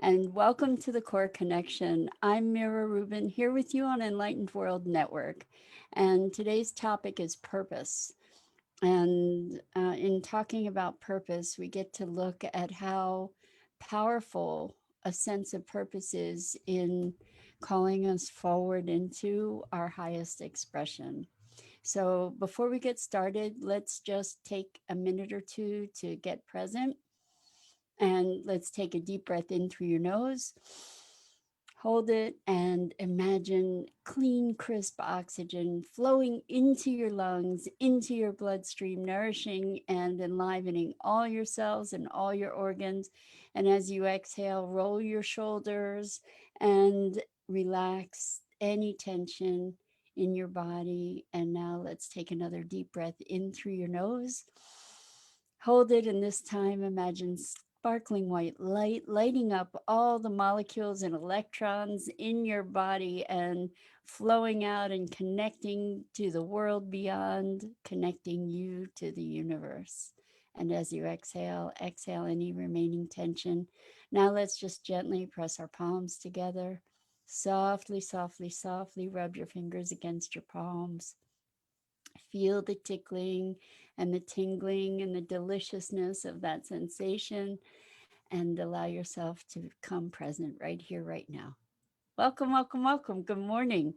and welcome to the Core Connection. I'm Mira Rubin here with you on Enlightened World Network, and today's topic is purpose. And in talking about purpose, we get to look at how powerful a sense of purpose is in calling us forward into our highest expression. So, before we get started, let's just take a minute or two to get present. And let's take a deep breath in through your nose. Hold it and imagine clean, crisp oxygen flowing into your lungs, into your bloodstream, nourishing and enlivening all your cells and all your organs. And as you exhale, roll your shoulders and relax any tension in your body. And now let's take another deep breath in through your nose. Hold it, and this time imagine sparkling white light lighting up all the molecules and electrons in your body and flowing out and connecting to the world beyond, connecting you to the universe. And as you exhale, exhale any remaining tension. Now let's just gently press our palms together. Softly, softly, softly rub your fingers against your palms. Feel the tickling and the tingling and the deliciousness of that sensation, and allow yourself to come present right here, right now. Welcome, welcome, welcome. Good morning,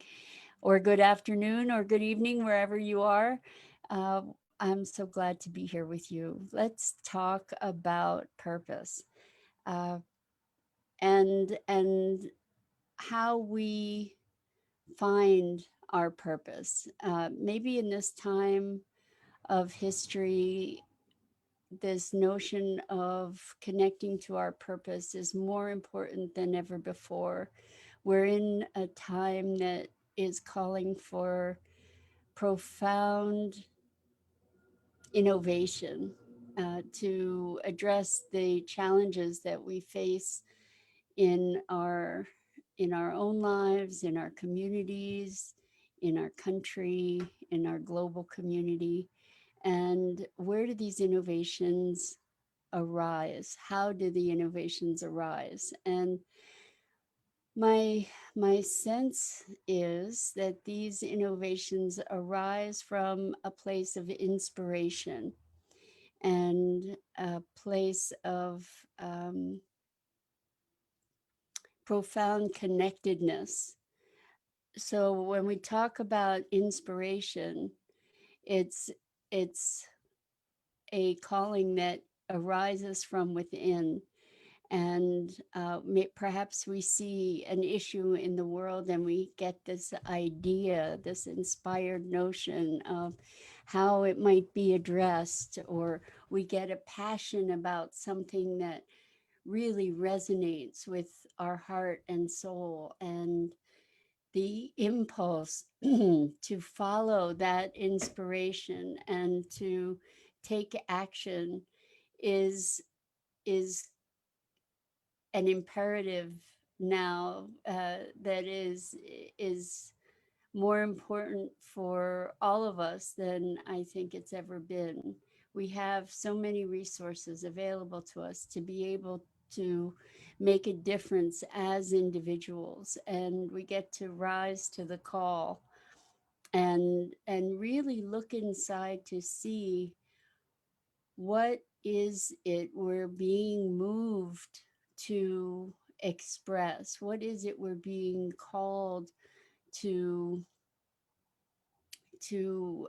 or good afternoon, or good evening, wherever you are. Uh, I'm so glad to be here with you. Let's talk about purpose, uh, and how we find our purpose. Maybe in this time of history, this notion of connecting to our purpose is more important than ever before. We're in a time that is calling for profound innovation to address the challenges that we face in our in our own lives, in our communities, in our country, in our global community. And where do these innovations arise? How do the innovations arise? And my my sense is that these innovations arise from a place of inspiration and a place of profound connectedness. So when we talk about inspiration, it's it's a calling that arises from within, and perhaps we see an issue in the world and we get this idea, this inspired notion of how it might be addressed, or we get a passion about something that really resonates with our heart and soul, and the impulse to follow that inspiration and to take action is is an imperative now, that is more important for all of us than I think it's ever been. We have so many resources available to us to be able to make a difference as individuals, and we get to rise to the call and really look inside to see what is it we're being moved to express? What is it we're being called to to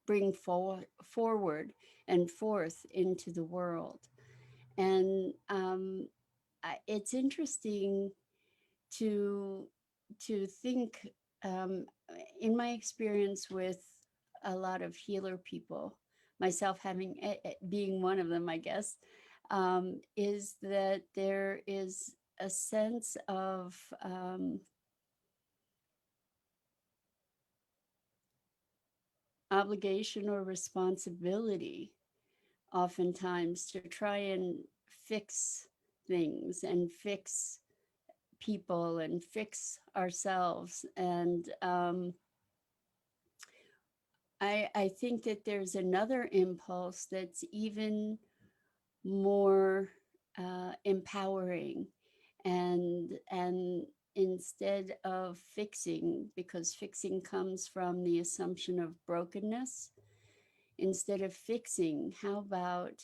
bring forward and forth into the world? And it's interesting to think, um, in my experience with a lot of healer people, myself having being one of them, I guess, is that there is a sense of obligation or responsibility, oftentimes, to try and fix things and fix people and fix ourselves. And I think that there's another impulse that's even more empowering, and instead of fixing, because fixing comes from the assumption of brokenness, instead of fixing, how about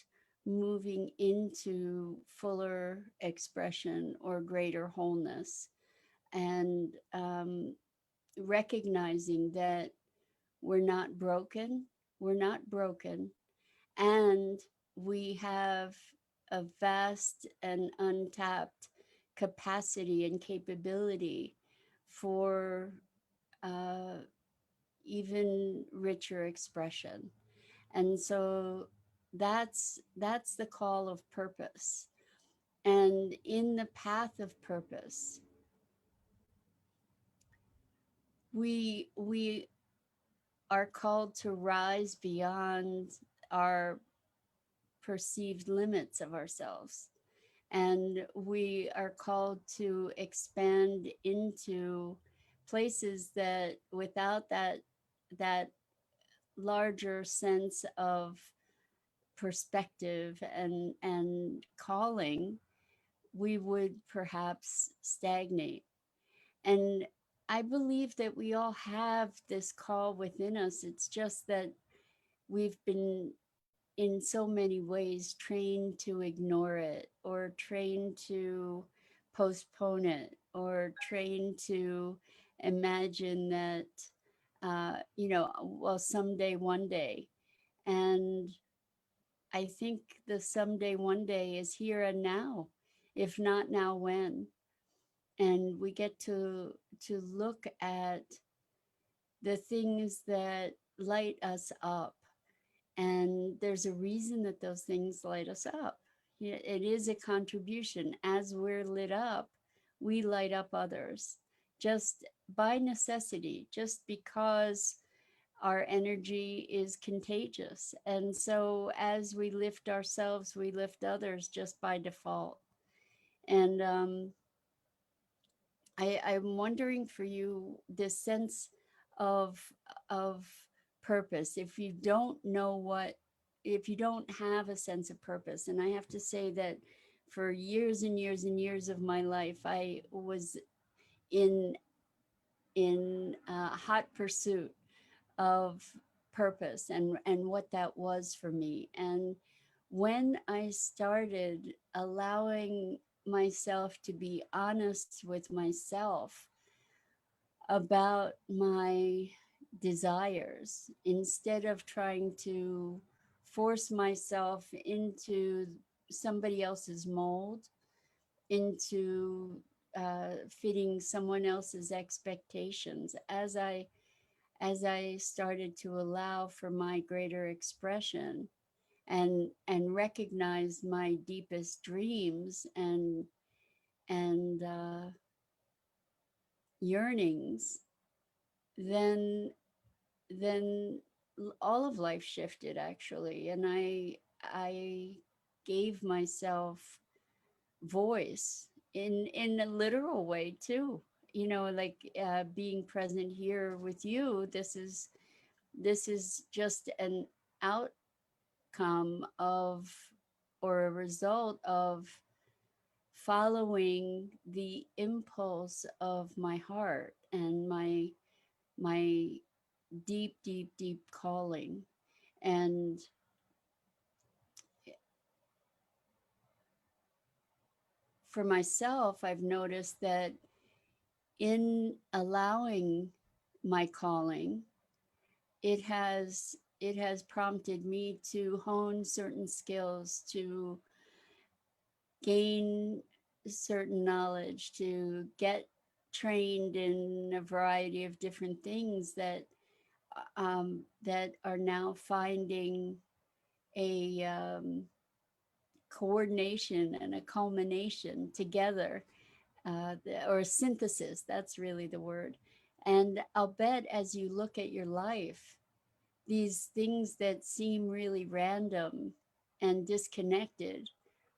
moving into fuller expression or greater wholeness, and recognizing that we're not broken, we're not broken, and we have a vast and untapped capacity and capability for uh, even richer expression. And so that's the call of purpose. And in the path of purpose, we are called to rise beyond our perceived limits of ourselves, and we are called to expand into places that without that larger sense of perspective and calling, we would perhaps stagnate. And I believe that we all have this call within us. It's just that we've been in so many ways trained to ignore it, or trained to postpone it, or trained to imagine that, well, someday, one day. And I think the someday, one day is here and now. If not now, when? And we get to look at the things that light us up, and there's a reason that those things light us up. Yeah, it is a contribution. As we're lit up, we light up others, just by necessity, just because our energy is contagious. And so as we lift ourselves, we lift others just by default. And I'm wondering for you this sense of of purpose. If you don't know what, if you don't have a sense of purpose, and I have to say that for years and years and years of my life, I was in hot pursuit of purpose and what that was for me. And when I started allowing myself to be honest with myself about my desires, instead of trying to force myself into somebody else's mold, into fitting someone else's expectations, as I started to allow for my greater expression, and recognize my deepest dreams and yearnings, then then all of life shifted, actually. And I gave myself voice in a literal way too, like being present here with you. This is just an outcome of, or a result of, following the impulse of my heart and my deep, deep, deep calling. And for myself, I've noticed that in allowing my calling, it has prompted me to hone certain skills, to gain certain knowledge, to get trained in a variety of different things that are now finding a coordination and a culmination together, or a synthesis. That's really the word. And I'll bet as you look at your life, these things that seem really random and disconnected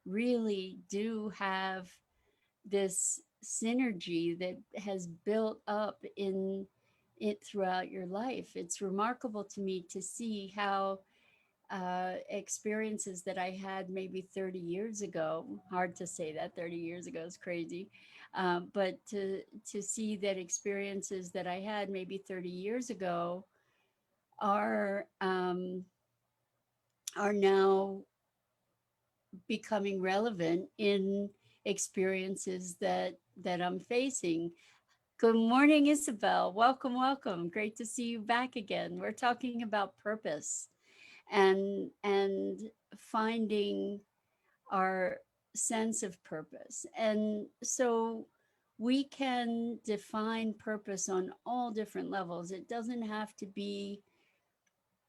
really do have this synergy that has built up in it throughout your life. It's remarkable to me to see how experiences that I had maybe 30 years ago. Hard to say that 30 years ago is crazy. But to see that experiences that I had maybe 30 years ago are are now becoming relevant in experiences that I'm facing. Good morning, Isabel. Welcome, welcome. Great to see you back again. We're talking about purpose and finding our sense of purpose. And so we can define purpose on all different levels. It doesn't have to be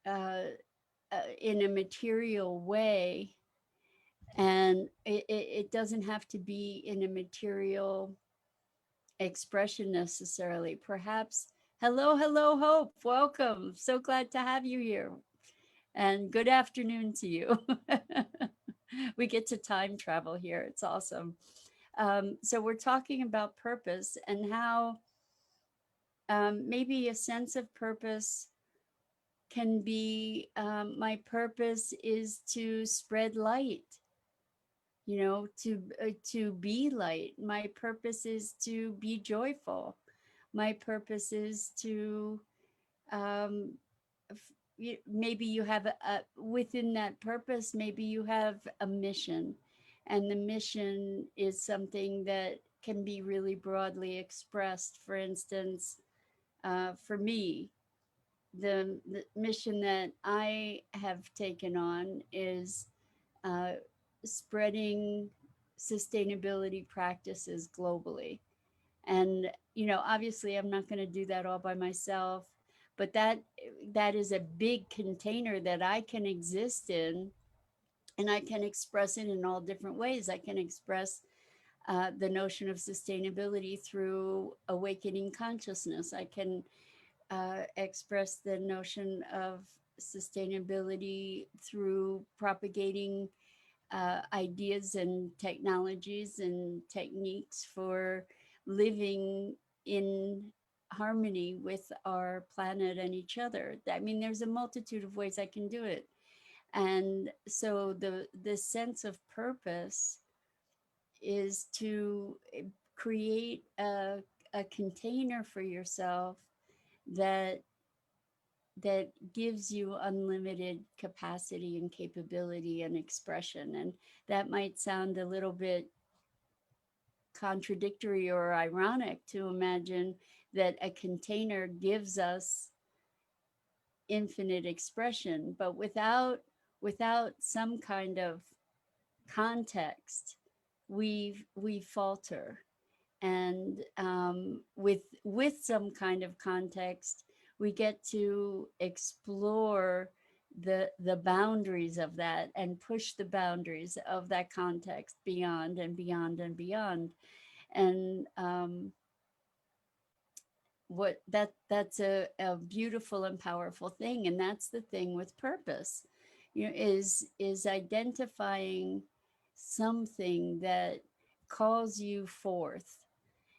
uh, in a material way, and it doesn't have to be in a material expression necessarily. Perhaps, hello, hello, Hope. Welcome. So glad to have you here. And good afternoon to you. We get to time travel here. It's awesome. So, we're talking about purpose and how maybe a sense of purpose can be my purpose is to spread light, to be light. My purpose is to be joyful. My purpose is to um, maybe you have within that purpose, maybe you have a mission, and the mission is something that can be really broadly expressed. For instance, for me, the mission that I have taken on is uh, spreading sustainability practices globally. And obviously I'm not going to do that all by myself, but that is a big container that I can exist in, and I can express it in all different ways. I can express the notion of sustainability through awakening consciousness. I can express the notion of sustainability through propagating ideas and technologies and techniques for living in harmony with our planet and each other. I mean, there's a multitude of ways I can do it. And so the sense of purpose is to create a container for yourself that that gives you unlimited capacity and capability and expression. And that might sound a little bit contradictory or ironic to imagine that a container gives us infinite expression, but without some kind of context, we falter. And with some kind of context, we get to explore the boundaries of that and push the boundaries of that context beyond and beyond and beyond. And what that's a beautiful and powerful thing. And that's the thing with purpose, is identifying something that calls you forth.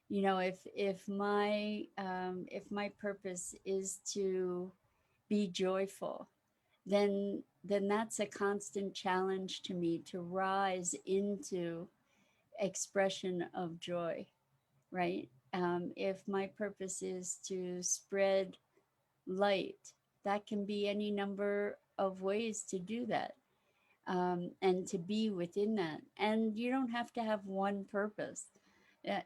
If my purpose is to be joyful, then that's a constant challenge to me to rise into expression of joy, right? If my purpose is to spread light, that can be any number of ways to do that, and to be within that. And you don't have to have one purpose.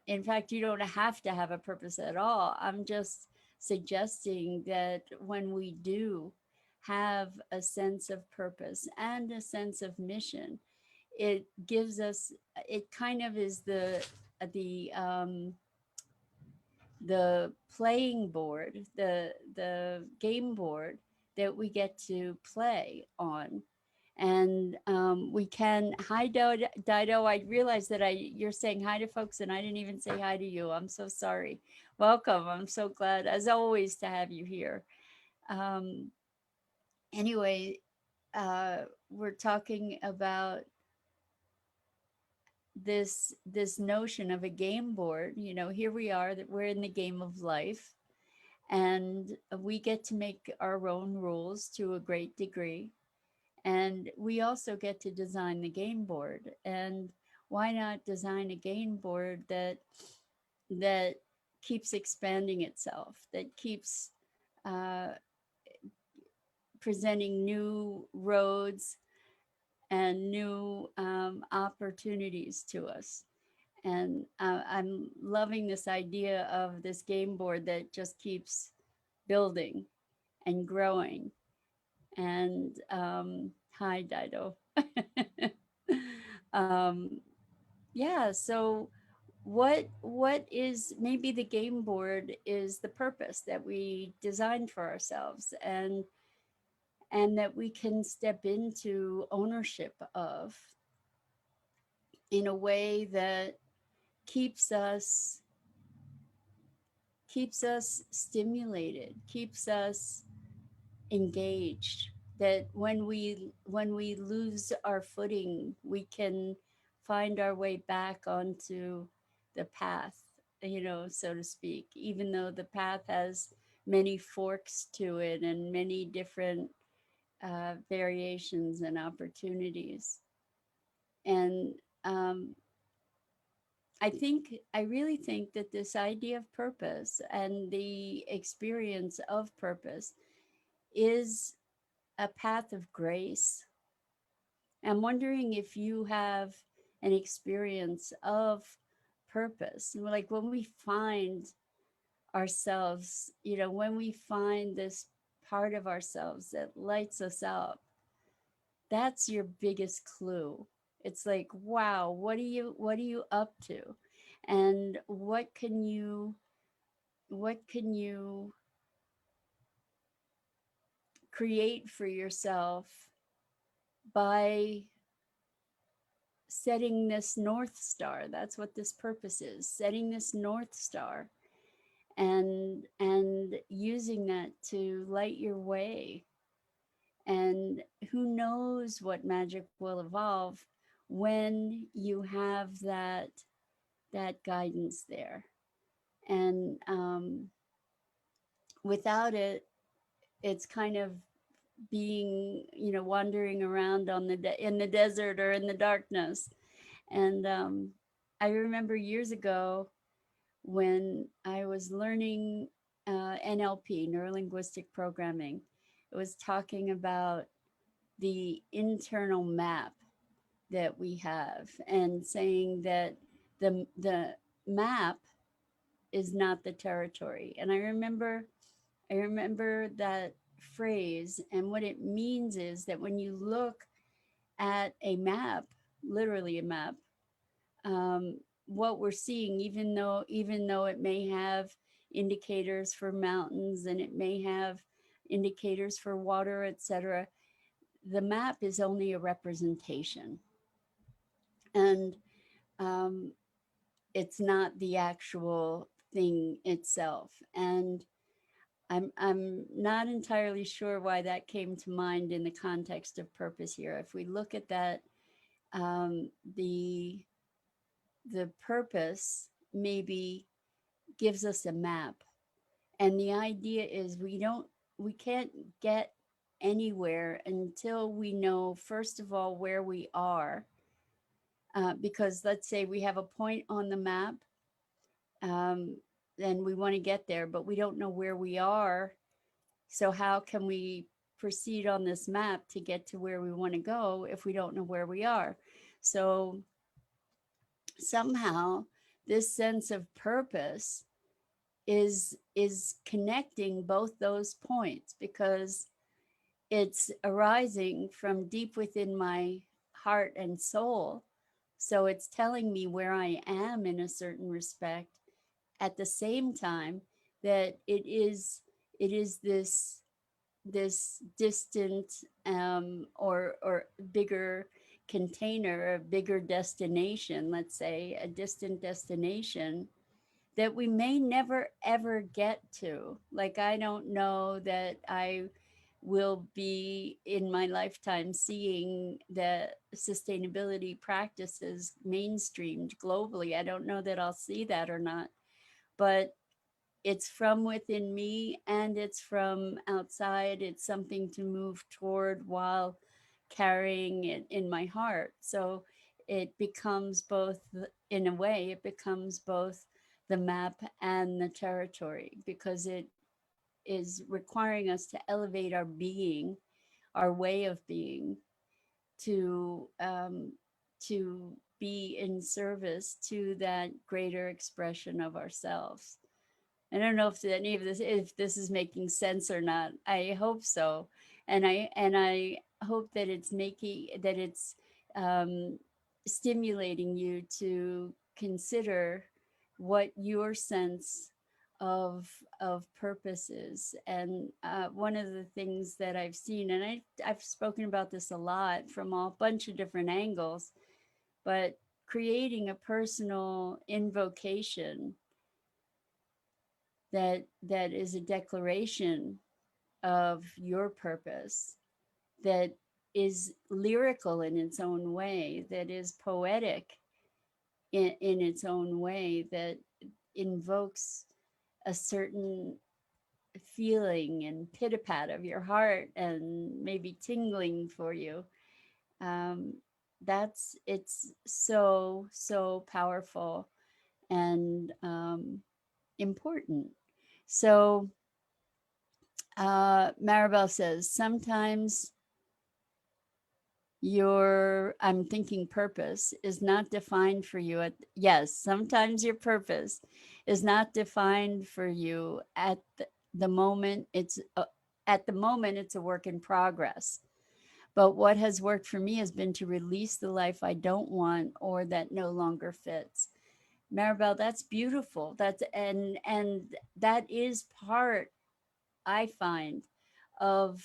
In fact, you don't have to have a purpose at all. I'm just suggesting that when we do have a sense of purpose and a sense of mission, it gives us, it kind of is the the playing board, the game board that we get to play on. And we can, hi Dido. I realized that you're saying hi to folks, and I didn't even say hi to you. I'm so sorry. Welcome. I'm so glad, as always, to have you here. Um, anyway, we're talking about this notion of a game board. Here we are, that we're in the game of life, and we get to make our own rules to a great degree. And we also get to design the game board. And why not design a game board that keeps expanding itself, that keeps uh, presenting new roads and new opportunities to us. And I'm loving this idea of this game board that just keeps building and growing. And hi, Dido. um, yeah. So, what is maybe the game board is the purpose that we designed for ourselves, and that we can step into ownership of in a way that keeps us keeps us stimulated, keeps us engaged, that when we lose our footing, we can find our way back onto the path, so to speak, even though the path has many forks to it and many different variations and opportunities. And I really think that this idea of purpose and the experience of purpose is a path of grace. I'm wondering if you have an experience of purpose, like when we find ourselves, when we find this part of ourselves that lights us up, that's your biggest clue. It's like, wow, what are you up to? And what can you create for yourself by setting this north star? That's what this purpose is, setting this north star and using that to light your way. And who knows what magic will evolve when you have that guidance there. And without it, it's kind of being, wandering around in the desert or in the darkness. And I remember years ago when I was learning NLP, neuro linguistic programming. It was talking about the internal map that we have, and saying that the map is not the territory. And I remember that phrase, and what it means is that when you look at a map, literally a map, um, what we're seeing, even though it may have indicators for mountains and it may have indicators for water, etc., the map is only a representation, and um, it's not the actual thing itself. And I'm not entirely sure why that came to mind in the context of purpose here. If we look at that, um, the the purpose maybe gives us a map, and the idea is we can't get anywhere until we know, first of all, where we are. Because let's say we have a point on the map, um, and we want to get there, but we don't know where we are. So how can we proceed on this map to get to where we want to go if we don't know where we are? So somehow this sense of purpose is connecting both those points, because it's arising from deep within my heart and soul. So it's telling me where I am in a certain respect, at the same time that it is this distant, or bigger container, a bigger destination, let's say a distant destination that we may never ever get to. Like, I don't know that I will be in my lifetime seeing the sustainability practices mainstreamed globally. I don't know that I'll see that or not, but it's from within me and it's from outside. It's something to move toward while carrying it in my heart. So it becomes both, in a way, it becomes both the map and the territory, because it is requiring us to elevate our being, our way of being, to to be in service to that greater expression of ourselves. I don't know if any of this, if this is making sense or not. I hope so, and I hope that it's making, that it's um, stimulating you to consider what your sense of purpose is. And one of the things that I've seen, and I've spoken about this a lot from a bunch of different angles, but creating a personal invocation that is a declaration of your purpose, that is lyrical in its own way, that is poetic in its own way, that invokes a certain feeling and pit a pat of your heart and maybe tingling for you. um, that's, it's so so powerful and important. So Maribel says, sometimes your, I'm thinking, purpose is not defined for you at, yes, sometimes your purpose is not defined for you at the moment. At the moment, it's a work in progress. But what has worked for me has been to release the life I don't want or that no longer fits. Maribel, that's beautiful. That's, and that is part, I find, of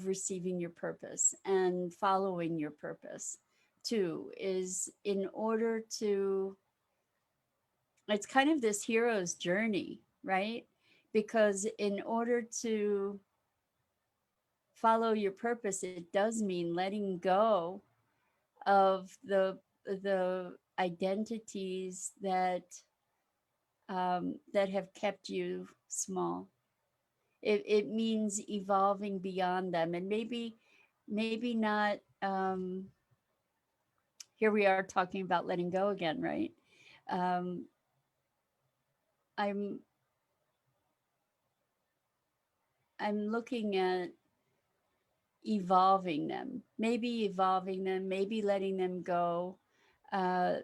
receiving your purpose and following your purpose too, is in order to, it's kind of this hero's journey, right? Because in order to follow your purpose, it does mean letting go of the identities that have kept you small. It means evolving beyond them, and maybe not, here we are talking about letting go again, right? um, i'm I'm looking at evolving them, maybe letting them go. uh,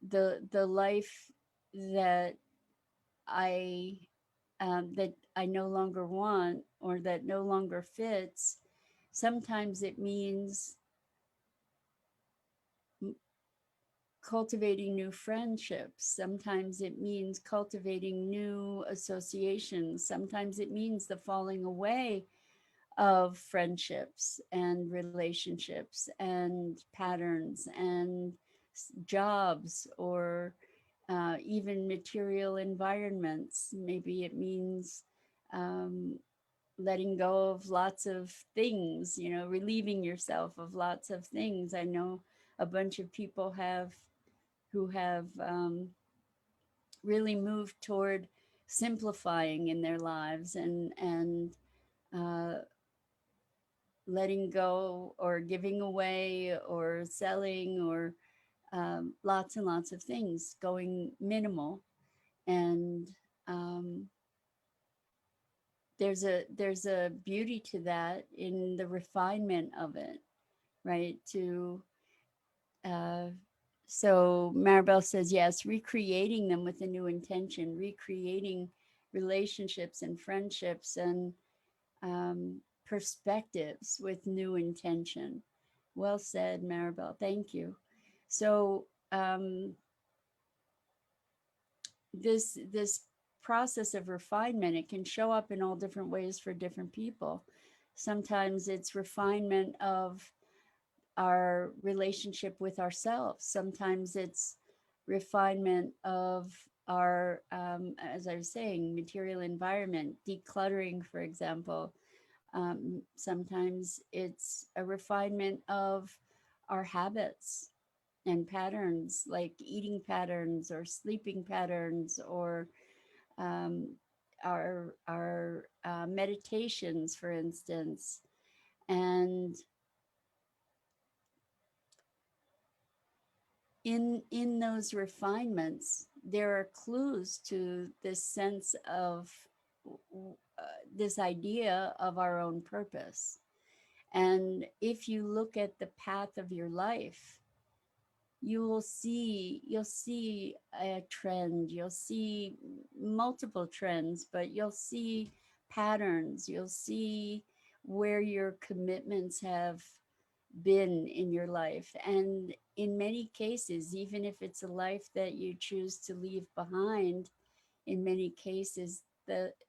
the life that I that I no longer want or that no longer fits. Sometimes it means cultivating new friendships. Sometimes it means cultivating new associations. Sometimes it means the falling away of friendships and relationships and patterns and jobs, or even material environments. Maybe it means um, letting go of lots of things, relieving yourself of lots of things. I know a bunch of people who have really moved toward simplifying in their lives, and uh, letting go or giving away or selling, or lots and lots of things, going minimal. And um, there's a beauty to that in the refinement of it, right? To uh, so Maribel says, yes, recreating them with a new intention, recreating relationships and friendships and perspectives with new intention. Well said, Maribel. Thank you. So this process of refinement, it can show up in all different ways for different people. Sometimes it's refinement of our relationship with ourselves. Sometimes it's refinement of our, as I was saying, material environment, decluttering, for example. Sometimes it's a refinement of our habits and patterns, like eating patterns or sleeping patterns, or um, our meditations, for instance. And in those refinements, there are clues to this sense of this idea of our own purpose. And if you look at the path of your life, you'll see a trend, you'll see multiple trends, but you'll see patterns, you'll see where your commitments have been in your life. And in many cases, even if it's a life that you choose to leave behind, in many cases,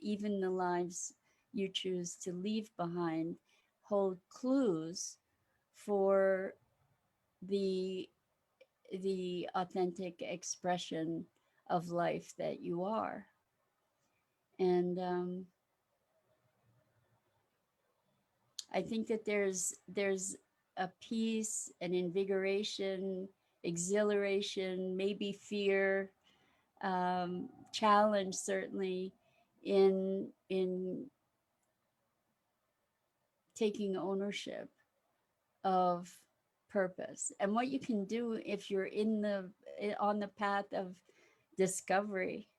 even the lives you choose to leave behind hold clues for the the authentic expression of life that you are. And I think that there's a peace, an invigoration, exhilaration, maybe fear, challenge certainly in taking ownership of purpose. And what you can do if you're on the path of discovery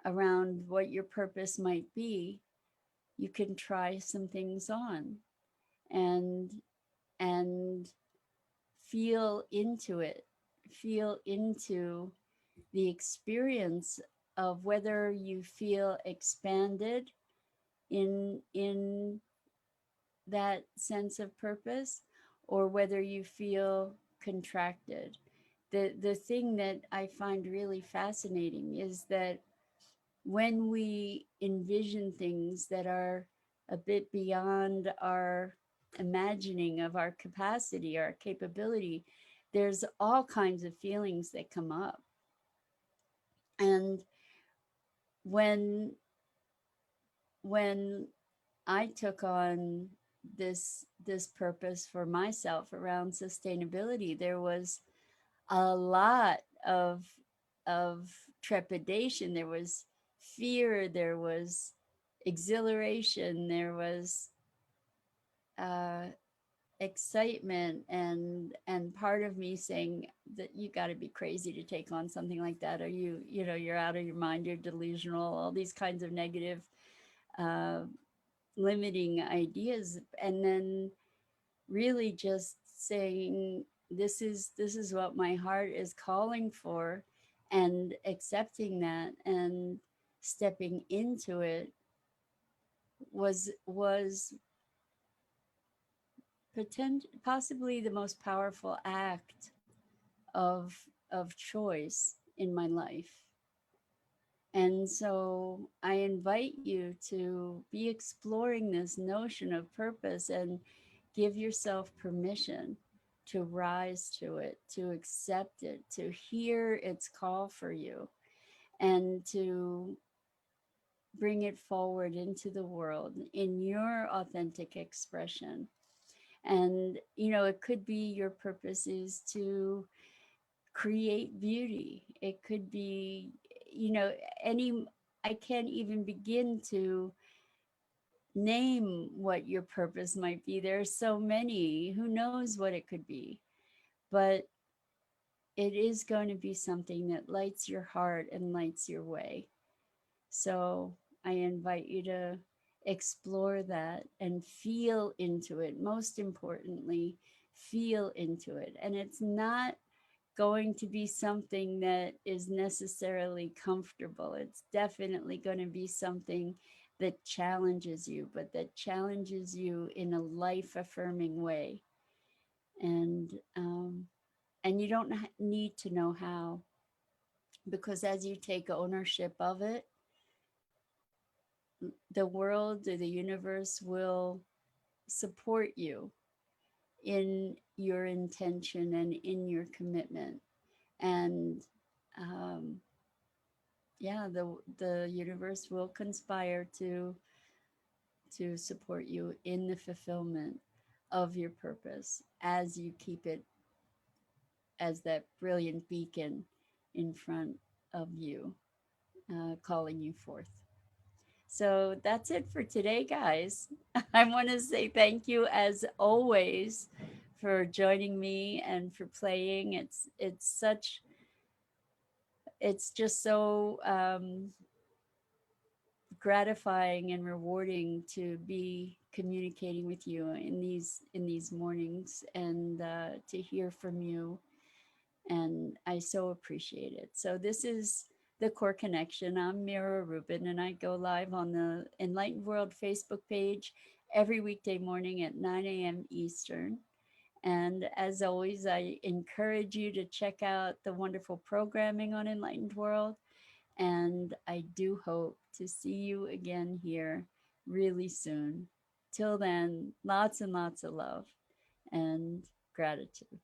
around what your purpose might be, you can try some things on and and feel into it, feel into the experience of whether you feel expanded in that sense of purpose, or whether you feel contracted. The thing that I find really fascinating is that when we envision things that are a bit beyond our imagining of our capacity, our capability, there's all kinds of feelings that come up. And when when I took on this purpose for myself around sustainability, there was a lot of trepidation, there was fear, there was exhilaration, there was uh, excitement, and part of me saying that you got to be crazy to take on something like that, or you're out of your mind, you're delusional, all these kinds of negative uh, limiting ideas. And then really just saying, this is what my heart is calling for, and accepting that and stepping into it was possibly the most powerful act of choice in my life. And so I invite you to be exploring this notion of purpose and give yourself permission to rise to it, to accept it, to hear its call for you, and to bring it forward into the world in your authentic expression. And, it could be your purpose is to create beauty. It could be, any, I can't even begin to name what your purpose might be. There are so many, who knows what it could be, but it is going to be something that lights your heart and lights your way. So I invite you to explore that and feel into it. Most importantly, feel into it. And it's not going to be something that is necessarily comfortable. It's definitely going to be something that challenges you, but that challenges you in a life affirming way. And and you don't need to know how, because as you take ownership of it, the world or the universe will support you in your intention and in your commitment. And um, yeah, the universe will conspire to support you in the fulfillment of your purpose as you keep it as that brilliant beacon in front of you, calling you forth. So that's it for today, guys. I want to say thank you as always for joining me and for playing. It's just so gratifying and rewarding to be communicating with you in these mornings and to hear from you, and I so appreciate it. So this is the Core Connection. I'm Mira Rubin, and I go live on the Enlightened World Facebook page every weekday morning at 9 a.m. Eastern. And as always, I encourage you to check out the wonderful programming on Enlightened World. And I do hope to see you again here really soon. Till then, lots and lots of love and gratitude.